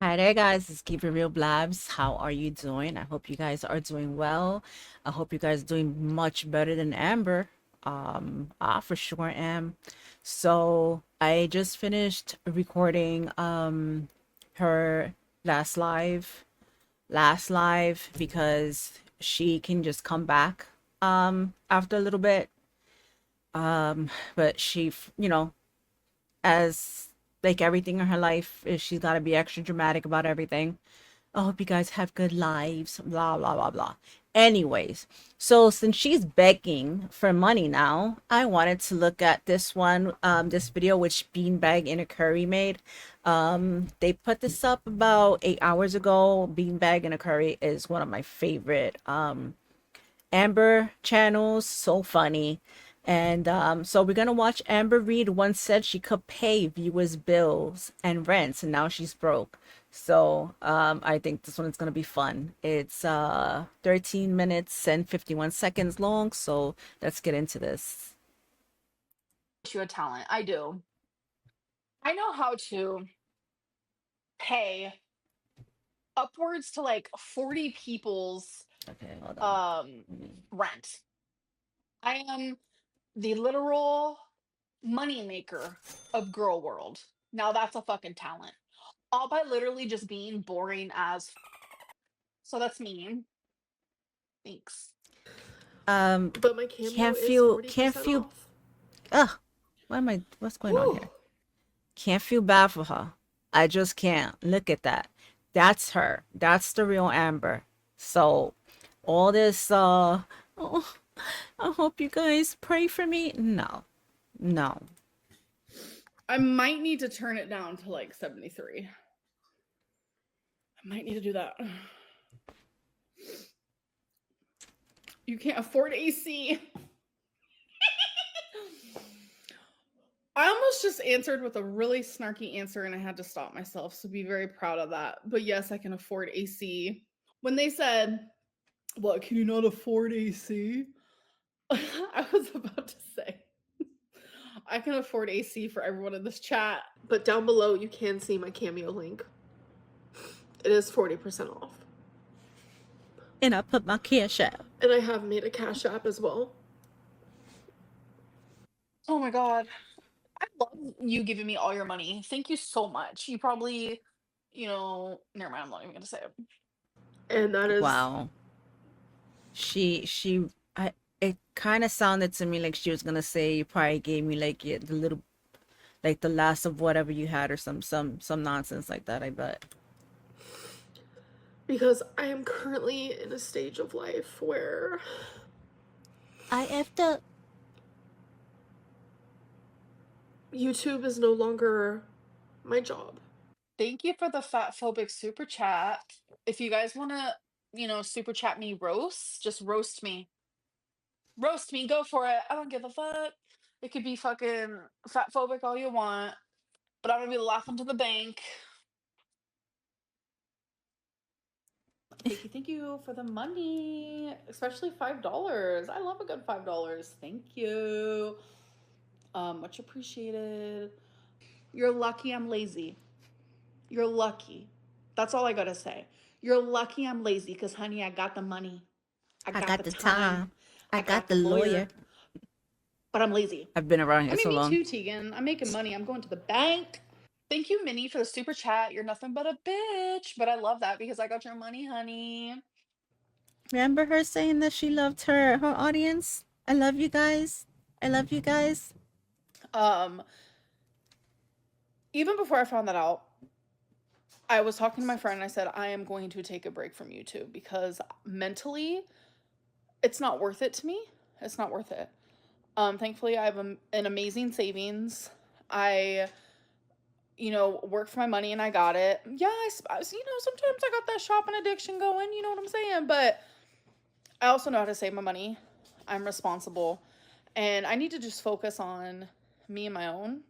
Hi there, guys. It's Keep It Real Blabs. How are you doing? I hope you guys are doing well. I hope you guys are doing much better than Amber. I for sure am. So I just finished recording her last live, because she can just come back after a little bit. But as like everything in her life, she's got to be extra dramatic about everything. I hope you guys have good lives, blah, blah, blah, blah. Anyways, so since she's begging for money now, I wanted to look at this video which Beanbag in a Curry made. They put this up about 8 hours ago. Beanbag in a Curry is one of my favorite Amber channels, so funny. And so we're gonna watch Amber Reid once said she could pay viewers' bills and rents, and now she's broke. So I think this one is gonna be fun. It's 13 minutes and 51 seconds long, so let's get into this. You a talent. I do. I know how to pay upwards to like 40 people's Okay, hold on. um rent. I am the literal money maker of girl world. Now that's a fucking talent. All by literally just being boring as so that's me. Thanks. Um, But my cameo can't is feel, 40% off. ugh, what's going on Whew. here? Can't feel bad for her. I just can't. Look at that. That's her. That's the real Amber. So all this oh, I hope you guys pray for me. No. No. I might need to turn it down to like 73. I might need to do that. You can't afford AC. I almost just answered with a really snarky answer and I had to stop myself, so be very proud of that. But yes, I can afford AC. When they said, "What, can you not afford AC?" I was about to say, I can afford AC for everyone in this chat. But down below, you can see my cameo link. It is 40% off. And I put my cash out. And I have made a Cash App as well. Oh my god. I love you giving me all your money. Thank you so much. You probably, never mind, I'm not even gonna say it. And that is Wow. She I it kind of sounded to me like she was gonna say you probably gave me like the little, like the last of whatever you had, or some nonsense like that, I bet. because I am currently in a stage of life where I effed up. YouTube is no longer my job. Thank you for the fat phobic super chat. If you guys want to, super chat me roast, just roast me. Roast me, go for it. I don't give a fuck. It could be fucking fat phobic all you want, but I'm gonna be laughing to the bank. Thank you for the money, especially $5. I love a good $5. Thank you. Much appreciated. You're lucky I'm lazy. You're lucky. That's all I gotta say. You're lucky I'm lazy because, honey, I got the money. I I got got the the time. time. I I got got the the lawyer. lawyer. But I'm lazy. I've been around I here mean, so me long. too, Tegan. I'm making money. I'm going to the bank. Thank you, Minnie, for the super chat. You're nothing but a bitch. But I love that because I got your money, honey. Remember her saying that she loved her audience? I love you guys. I love you guys. Um, Even before I found that out, I was talking to my friend and I said, I am going to take a break from YouTube because mentally, it's not worth it to me. It's not worth it. Thankfully, I have an amazing savings. I, work for my money and I got it. Yeah, sometimes I got that shopping addiction going, you know what I'm saying? But I also know how to save my money. I'm responsible. And I need to just focus on me and my own.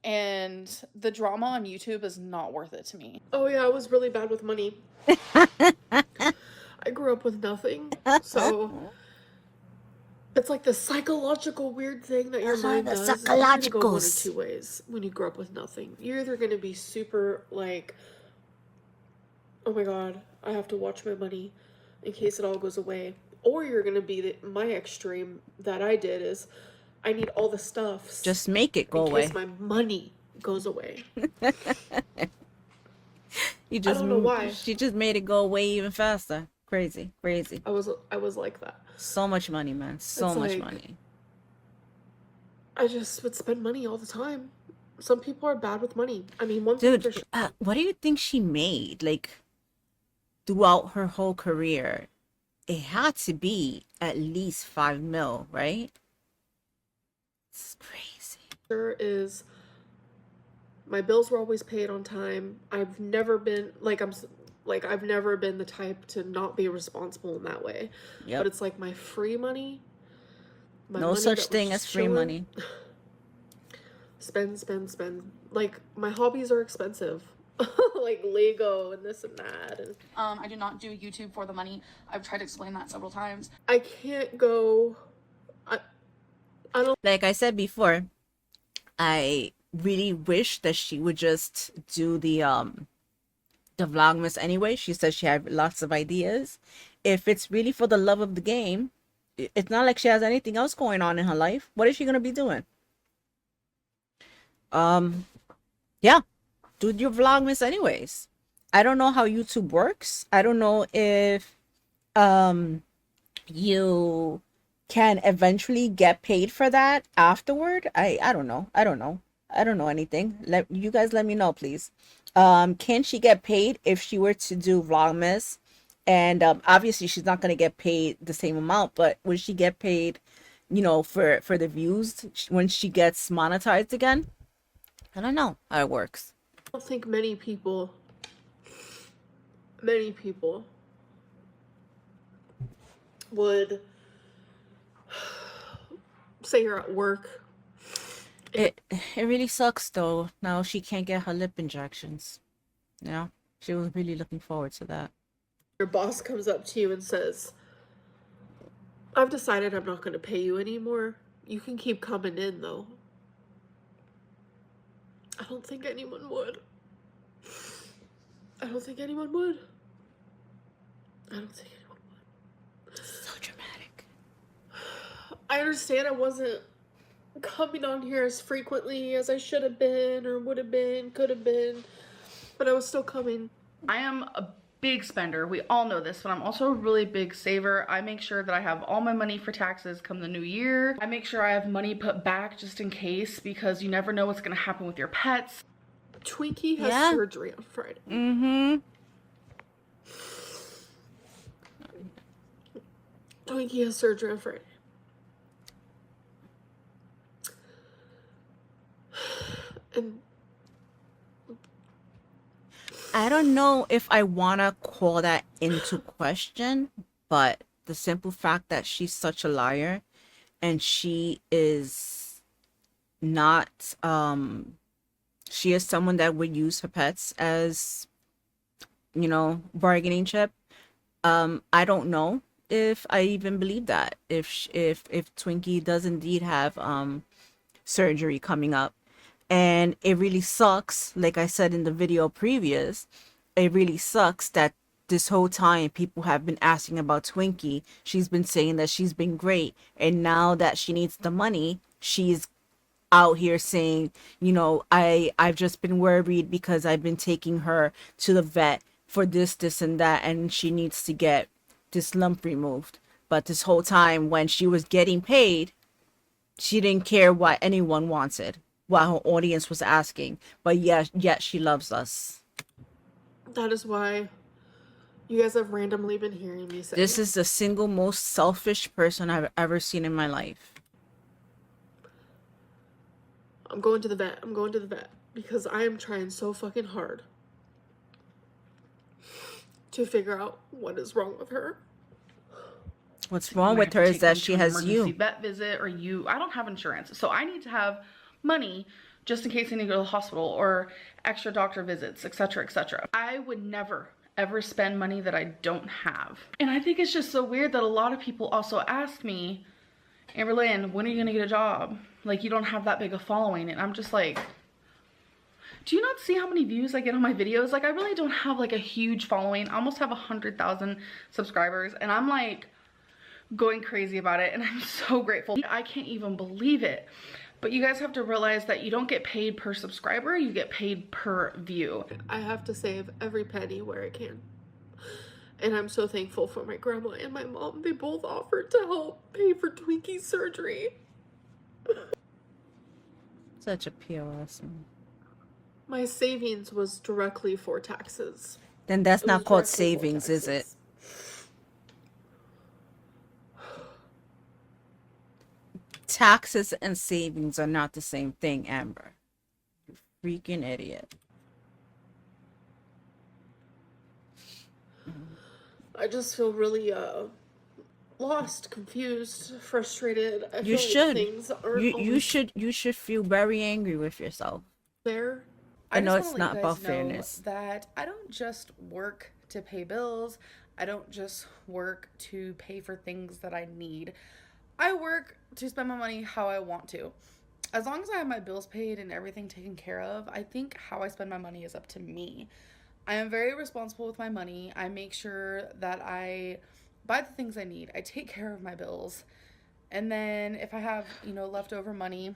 And the drama on YouTube is not worth it to me. Oh, yeah, I was really bad with money. I grew up with nothing. So it's like the psychological weird thing that your mind The does. It's going to go one or psychologicals. two ways when you grow up with nothing. You're either going to be super, like, oh my god, I have to watch my money in case it all goes away. Or you're gonna be my extreme that I did is I need all the stuffs Just make it go in case away. my money goes away. You I just, don't know why. she just made it go away even faster. Crazy, crazy. I was like that. So much money, man. So It's much like money. I just would spend money all the time. Some people are bad with money. I mean, one thing for Dude, sure. what do you think she made? Like, throughout her whole career, it had to be at least 5 mil, right? It's crazy. Sure is my bills were always paid on time. I've never been I've never been the type to not be responsible in that way. Yep. But it's like my free money, my No money such that was thing as just free chilling, money. spend. Like my hobbies are expensive. Like Lego and this and that, and I do not do YouTube for the money. I've tried to explain that several times. I can't go. I don't. Like I said before, I really wish that she would just do the vlogmas anyway. She says she had lots of ideas. If it's really for the love of the game, it's not like she has anything else going on in her life. What is she gonna be doing? Yeah, do your vlogmas anyways. I don't know how YouTube works. I don't know if you can eventually get paid for that afterward. I don't know. I don't know. I don't know anything. Let you guys let me know, please. Can she get paid if she were to do vlogmas? And obviously she's not gonna get paid the same amount, but would she get paid, you know, for the views when she gets monetized again? I don't know how it works. I don't think many people would say you're at work. It really sucks though. Now she can't get her lip injections. You know, she was really looking forward to that. Your boss comes up to you and says, I've decided I'm not going to pay you anymore. You can keep coming in though. I don't think anyone would. I don't think anyone would. So dramatic. I understand I wasn't coming on here as frequently as I should have been or would have been, could have been, but I was still coming. I am a big spender. We all know this, but I'm also a really big saver. I make sure that I have all my money for taxes come the new year. I make sure I have money put back just in case, because you never know what's going to happen with your pets. Twinkie has surgery on Friday. Twinkie has surgery on Friday. And I don't know if I want to call that into question, but the simple fact that she's such a liar and she is not, she is someone that would use her pets as, you know, bargaining chip. I don't know if I even believe that. If Twinkie does indeed have surgery coming up. And it really sucks, like I said in the video previous, it really sucks that this whole time people have been asking about Twinkie. She's been saying that she's been great. And now that she needs the money, she's out here saying, you know, I've just been worried because I've been taking her to the vet for this, and that, and she needs to get this lump removed. But this whole time when she was getting paid, she didn't care what anyone wanted, what her audience was asking. But yet she loves us. that is why you guys have randomly been hearing me say This is the single most selfish person I've ever seen in my life. I'm going to the vet. I'm going to the vet because I am trying so fucking hard to figure out what is wrong with her. What's wrong with her is that she has you. Vet visit, or I don't have insurance, so I need to have money just in case I need to go to the hospital or extra doctor visits, etc., etc. I would never ever spend money that I don't have. And I think it's just so weird that a lot of people also ask me, Amberlynn, when are you gonna get a job? Like, you don't have that big a following. And I'm just like, Do you not see how many views I get on my videos? Like, I really don't have like a huge following. I almost have 100,000 subscribers, and I'm like going crazy about it, and I'm so grateful. I can't even believe it. But you guys have to realize that you don't get paid per subscriber, you get paid per view. I have to save every penny where I can. And I'm so thankful for my grandma and my mom. They both offered to help pay for Twinkie's surgery. Such a POS. My savings was directly for taxes. Then that's It not was called directly for savings, is it? taxes. Taxes and savings are not the same thing, Amber. You freaking idiot. I just feel really lost, confused, frustrated. I You feel should. like things aren't You always should feel very angry with yourself. fair. I know just it's wanna not let you about guys know fairness. that I don't just work to pay bills. I don't just work to pay for things that I need. I work to spend my money how I want to. As long as I have my bills paid and everything taken care of, I think how I spend my money is up to me. I am very responsible with my money. I make sure that I buy the things I need. I take care of my bills. And then if I have, leftover money,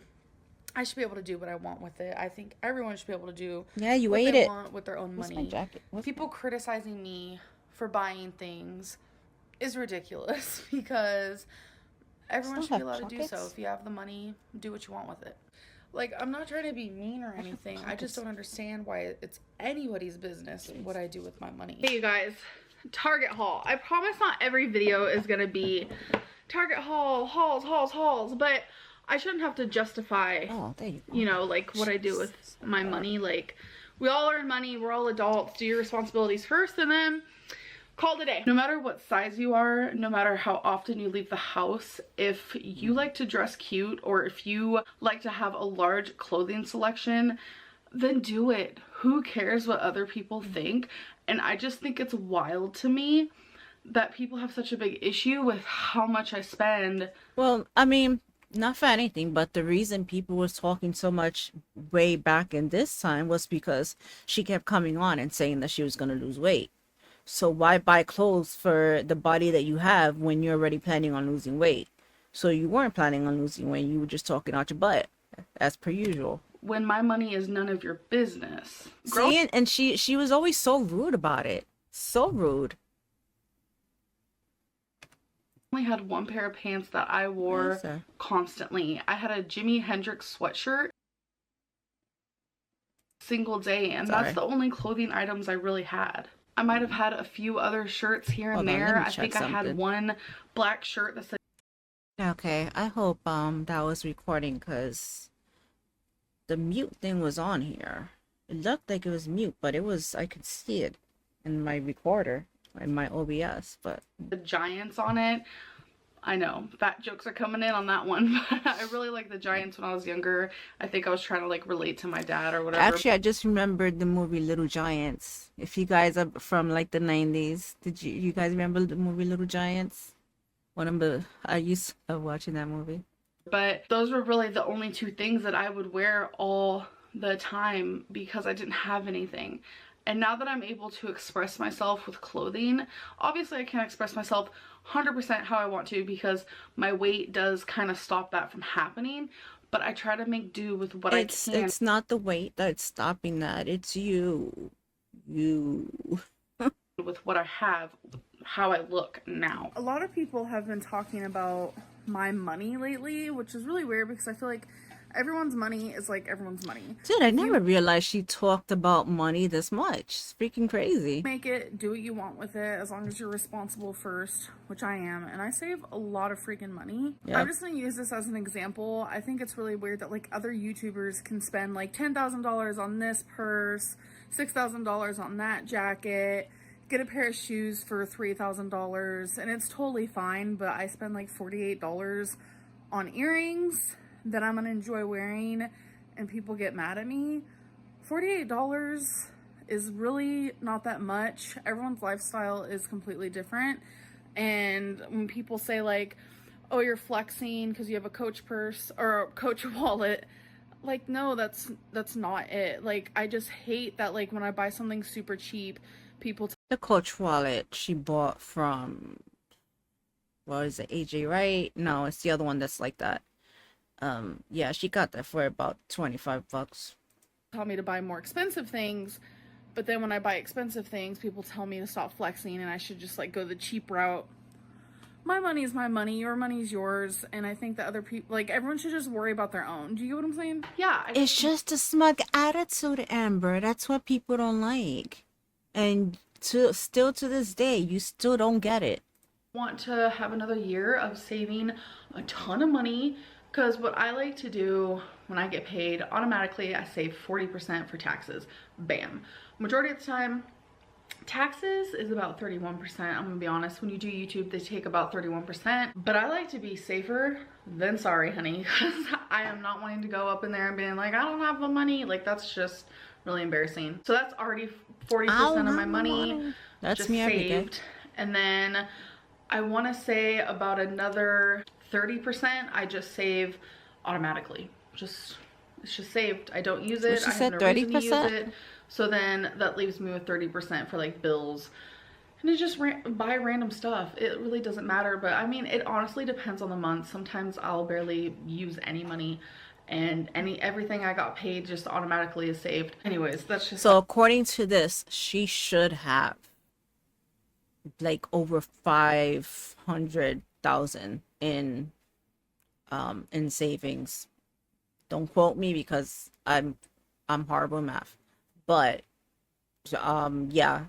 I should be able to do what I want with it. I think everyone should be able to do Yeah, you what ate they it. want with their own What's my money. jacket? What's People criticizing me for buying things is ridiculous because everyone Still should be have allowed to do so. pockets? If you have the money, do what you want with it. Like, I'm not trying to be mean or anything. I just don't understand why it's anybody's business what I do with my money. Hey, you guys. Target haul. I promise not every video is going to be Target haul, hauls, but I shouldn't have to justify, Oh, there you go. like what I do with my money. Like, we all earn money. We're all adults. Do your responsibilities first and then call it a day. No matter what size you are, no matter how often you leave the house, if you like to dress cute or if you like to have a large clothing selection, then do it. Who cares what other people think? And I just think it's wild to me that people have such a big issue with how much I spend. Well, I mean, not for anything, but the reason people was talking so much way back in this time was because she kept coming on and saying that she was going to lose weight. So why buy clothes for the body that you have when you're already planning on losing weight? So you weren't planning on losing weight, you were just talking out your butt, as per usual. When my money is none of your business. See, and she was always so rude about it. So rude. Only had one pair of pants that I wore constantly. I had a Jimi Hendrix sweatshirt single day, and that's the only clothing items I really had. I might have had a few other shirts here and there. I think I had one black shirt that said. Okay, I hope that was recording because the mute thing was on here. It looked like it was mute, but it was, I could see it in my recorder, in my OBS, but the Giants on it. I know, fat jokes are coming in on that one, but I really liked the Giants when I was younger. I think I was trying to like relate to my dad or whatever. Actually, I just remembered the movie Little Giants. If you guys are from like the 90s, did you guys remember the movie Little Giants? I used to watching that movie. But those were really the only two things that I would wear all the time because I didn't have anything. And now that I'm able to express myself with clothing, obviously I can't express myself 100% how I want to because my weight does kind of stop that from happening. But I try to make do with what I can. It's not the weight that's stopping that. It's you. With what I have, how I look now. A lot of people have been talking about my money lately, which is really weird because I feel like everyone's money is like everyone's money. Dude, I never realized she talked about money this much. It's freaking crazy. Make it, do what you want with it, as long as you're responsible first, which I am, and I save a lot of freaking money. Yep. I'm just gonna use this as an example. I think it's really weird that like other YouTubers can spend like $10,000 on this purse, $6,000 on that jacket, get a pair of shoes for $3,000, and it's totally fine, but I spend like $48 on earrings that I'm gonna enjoy wearing and people get mad at me. $48 is really not that much. Everyone's lifestyle is completely different, and when people say like, oh, you're flexing because you have a Coach purse or a Coach wallet, Like, no, that's not it. Like, I just hate that, like, when I buy something super cheap, people The Coach wallet she bought from, what is it, AJ, right? No, it's the other one that's like that. Yeah, she got that for about $25. tell me to buy more expensive things, but then when I buy expensive things, people tell me to stop flexing and I should just, like, go the cheap route. My money is my money, your money's yours, and I think that other people, like, everyone should just worry about their own. Do you get what I'm saying? Yeah, It's just a smug attitude, Amber. That's what people don't like. And still to this day, you still don't get it. want to have another year of saving a ton of money, because what I like to do when I get paid, automatically I save 40% for taxes. Bam. Majority of the time, taxes is about 31%. I'm gonna be honest, when you do YouTube, they take about 31%. But I like to be safer than sorry, honey, because I am not wanting to go up in there and being like, I don't have the money. Like, that's just really embarrassing. So that's already 40% of my money That's just me every day. saved. And then I want to say about another 30% I just save automatically. It's just saved. I don't use it. She I have said no reason to use 30%? it. So then that leaves me with 30% for like bills. And it just buy random stuff. It really doesn't matter. But I mean, it honestly depends on the month. Sometimes I'll barely use any money, and everything I got paid just automatically is saved. Anyways, that's just So according to this, she should have like over 500,000 in savings. Don't quote me because I'm horrible at math. But yeah,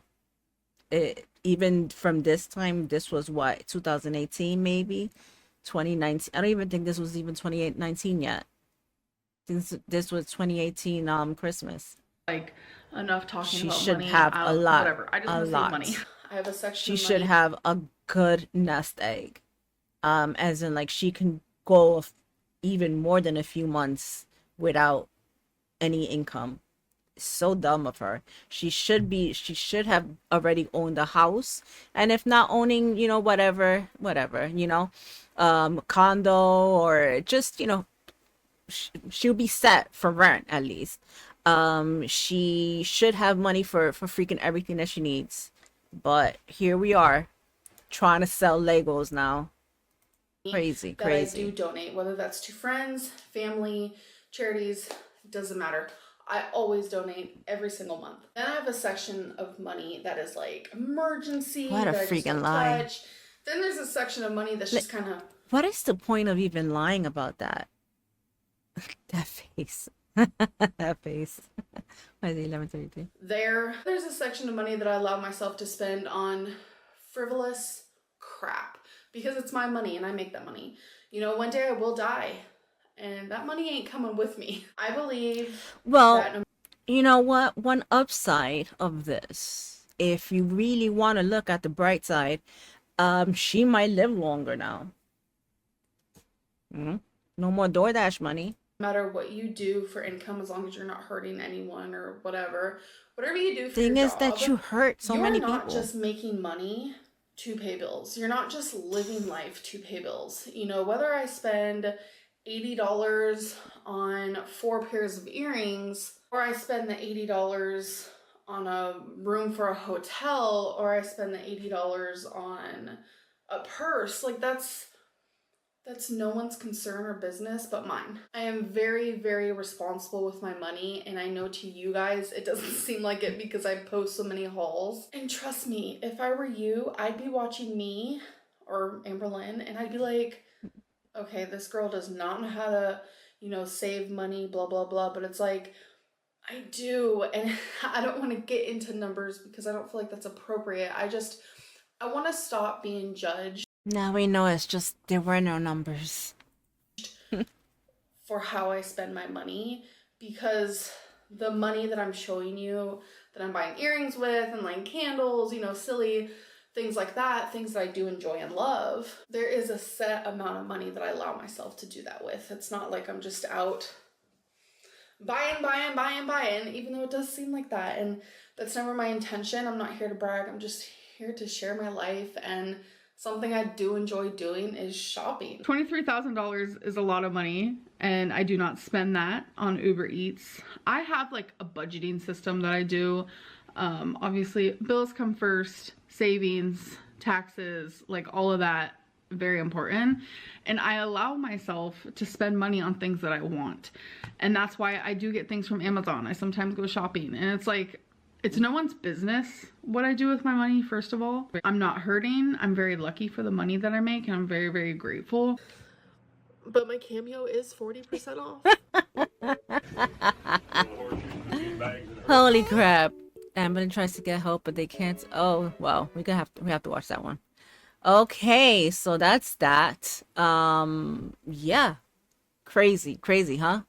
even from this time, this was what, 2018 maybe, 2019. I don't even think this was even 2019 yet. Since this was 2018 Christmas. like enough talking She about should money. have a lot, Whatever. I just a want to save lot. money. I have a section She of should money. have a good nest egg. As in like she can go even more than a few months without any income. So dumb of her. She should have already owned a house, and if not owning, whatever, condo, or just, she'll be set for rent at least. She should have money for freaking everything that she needs. But here we are trying to sell Legos now. Crazy. that I do donate, whether that's to friends, family, charities, doesn't matter. I always donate every single month. Then I have a section of money that is like emergency. What a that I just freaking don't lie. touch. Then there's a section of money that's just kind of... What is the point of even lying about that? That face. That face. Why is it 11:33? There's a section of money that I allow myself to spend on frivolous crap, because it's my money and I make that money. One day I will die, and that money ain't coming with me. I believe Well, you know what? One upside of this, if you really want to look at the bright side, she might live longer now. No more DoorDash money. no matter what you do for income, as long as you're not hurting anyone or whatever you do for Thing your is job, that you hurt so many people. You're not just making money to pay bills. You're not just living life to pay bills. Whether I spend $80 on 4 pairs of earrings, or I spend the $80 on a room for a hotel, or I spend the $80 on a purse, like that's no one's concern or business but mine. I am very, very responsible with my money, and I know to you guys it doesn't seem like it because I post so many hauls. And trust me, if I were you, I'd be watching me or Amberlynn and I'd be like, okay, this girl does not know how to, save money, blah, blah, blah. But it's like, I do. And I don't want to get into numbers because I don't feel like that's appropriate. I want to stop being judged. Now we know it's just there were no numbers. For how I spend my money, because the money that I'm showing you, that I'm buying earrings with and like candles, silly things like that, things that I do enjoy and love, there is a set amount of money that I allow myself to do that with. It's not like I'm just out buying, even though it does seem like that. And that's never my intention. I'm not here to brag. I'm just here to share my life and Something I do enjoy doing is shopping. $23,000 is a lot of money, and I do not spend that on Uber Eats. I have like a budgeting system that I do. Obviously, bills come first, savings, taxes, like all of that, very important. And I allow myself to spend money on things that I want. And that's why I do get things from Amazon. I sometimes go shopping, and it's like, it's no one's business what I do with my money, first of all. I'm not hurting. I'm very lucky for the money that I make, and I'm very, very grateful. But my Cameo is 40% off. Holy crap. Amberlynn tries to get help, but they can't. Oh, well, we have to watch that one. Okay, so that's that. Yeah. Crazy, huh?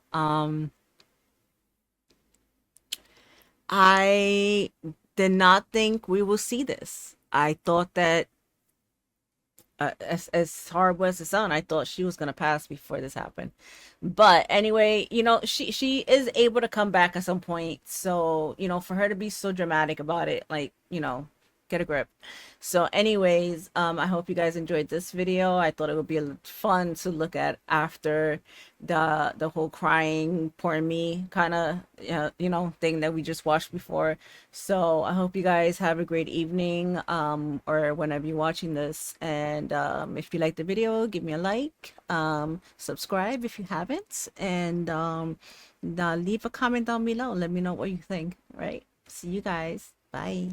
I did not think we will see this. I thought that as horrible as it sounds, I thought she was gonna pass before this happened. But anyway, you know, she is able to come back at some point. So, you know, for her to be so dramatic about it, like, you know, get a grip. So anyways, I hope you guys enjoyed this video. I thought it would be fun to look at after the whole crying poor me kind of you know, thing that we just watched before. So I hope you guys have a great evening or whenever you're watching this. And if you like the video, give me a like, subscribe if you haven't, and leave a comment down below. Let me know what you think. Right, see you guys. Bye.